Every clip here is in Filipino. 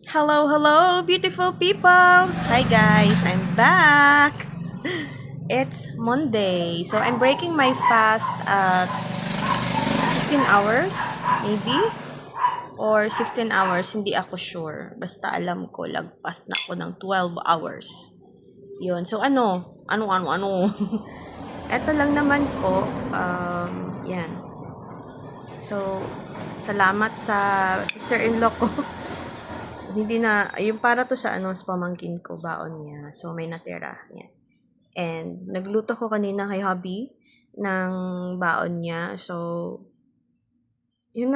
Hello, hello, beautiful peoples! Hi guys, I'm back! It's Monday, so I'm breaking my fast at 15 hours, maybe? Or 16 hours, hindi ako sure. Basta alam ko, lagpas na ako ng 12 hours. Yun, so ano? Eto lang naman po, yan. So, salamat sa sister-in-law ko. Hindi na, yung para to sa sa pamangkin ko, baon niya. So, may natira. Yan. And, nagluto ko kanina kay hubby ng baon niya. So, yung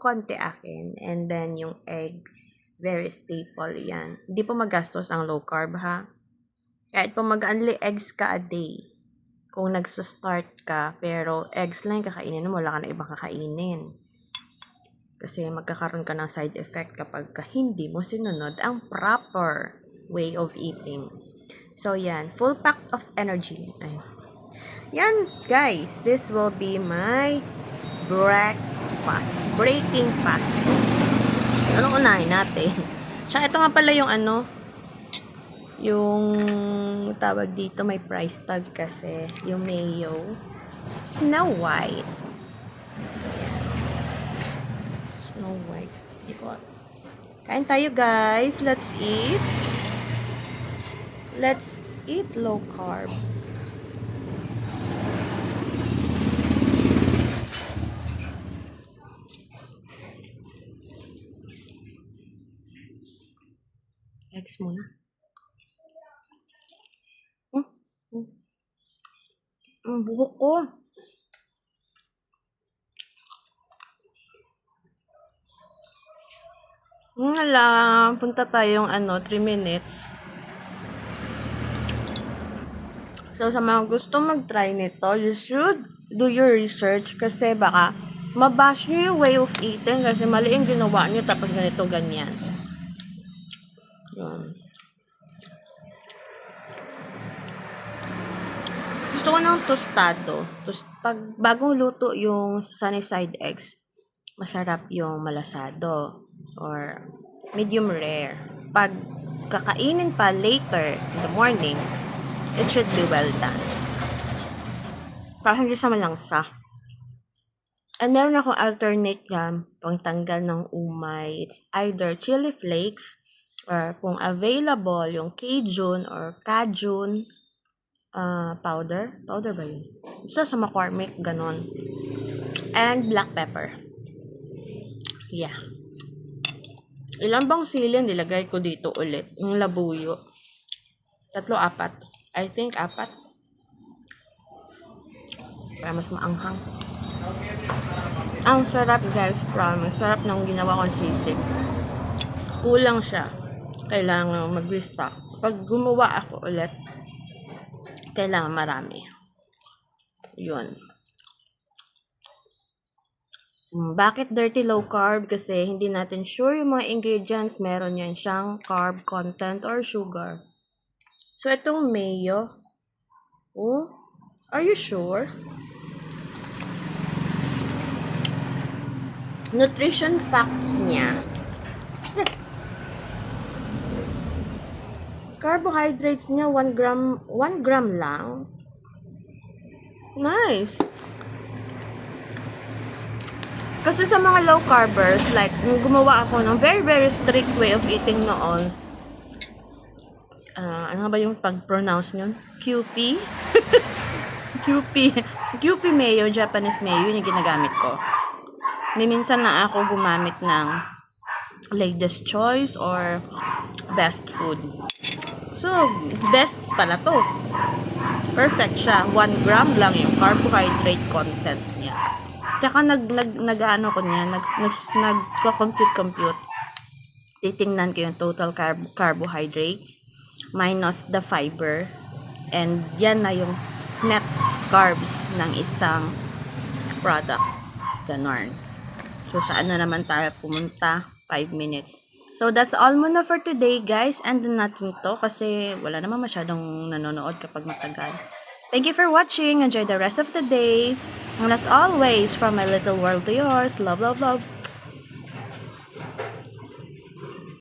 konti akin. And then, yung eggs, very staple yan. Hindi pa magastos ang low carb, ha? Kahit pa mag-only eggs ka a day. Kung nagsa-start ka, pero eggs lang yung kakainin mo, wala ka na ibang kakainin. Kasi magkakaroon ka ng side effect kapag hindi mo sinunod ang proper way of eating. So, yan. Full pack of energy. Ay. Yan, guys. This will be my breakfast. Breaking fast. Anong unahin natin? Tsaka ito nga pala yung yung tawag dito, may price tag kasi. Yung mayo. Snow White. Snow White. Kain tayo guys. Let's eat. Let's eat low carb. Eggs muna. Ang buhok ko. Wala. Punta tayong 3 minutes. So, sa mga gusto mag-try nito, you should do your research kasi baka mabash nyo yung way of eating kasi mali yung ginawa nyo tapos ganito, ganyan. Yun. Gusto ko ng tostado. Pag bagong luto yung sunny side eggs, masarap yung malasado or medium rare. Pag kakainin pa later in the morning, it should be well done. Parang hindi siya malangsa. And meron akong alternate yan pang tanggal ng umay. It's either chili flakes or kung available yung Cajun or Cajun powder. Powder ba yun? Isa sa McCormick, ganon. And black pepper. Yeah. Ilan bang sili nilagay ko dito ulit? Yung labuyo. 3, 4. I think 4. Para mas maanghang. Ang sarap guys, promise. Sarap ng ginawa kong sisig. Kulang siya. Kailangan mag-restock. Pag gumawa ako ulit, kailangan marami. Yun. Bakit dirty low carb? Kasi hindi natin sure yung mga ingredients. Meron yan siyang carb content or sugar. So, itong mayo. Oh, are you sure? Nutrition facts niya. Carbohydrates niya 1 gram lang. Nice. Kasi sa mga low carbers, like, gumawa ako ng very, very strict way of eating noon. Ano ba yung pag-pronounce nyo? QP? QP mayo, Japanese mayo, yun yung ginagamit ko. Minsan na ako gumamit ng Lady's Choice or Best Food. So, best pala to. Perfect siya. 1 gram lang yung carbohydrate content niya. Tsaka nagko-compute. Titingnan ko yung total carbohydrates minus the fiber. And yan na yung net carbs ng isang product. Ganon. So, saan na naman tayo pumunta? 5 minutes. So, that's all muna for today, guys. And natin to kasi wala naman masyadong nanonood kapag matagal. Thank you for watching. Enjoy the rest of the day. And as always, from my little world to yours, love, love, love.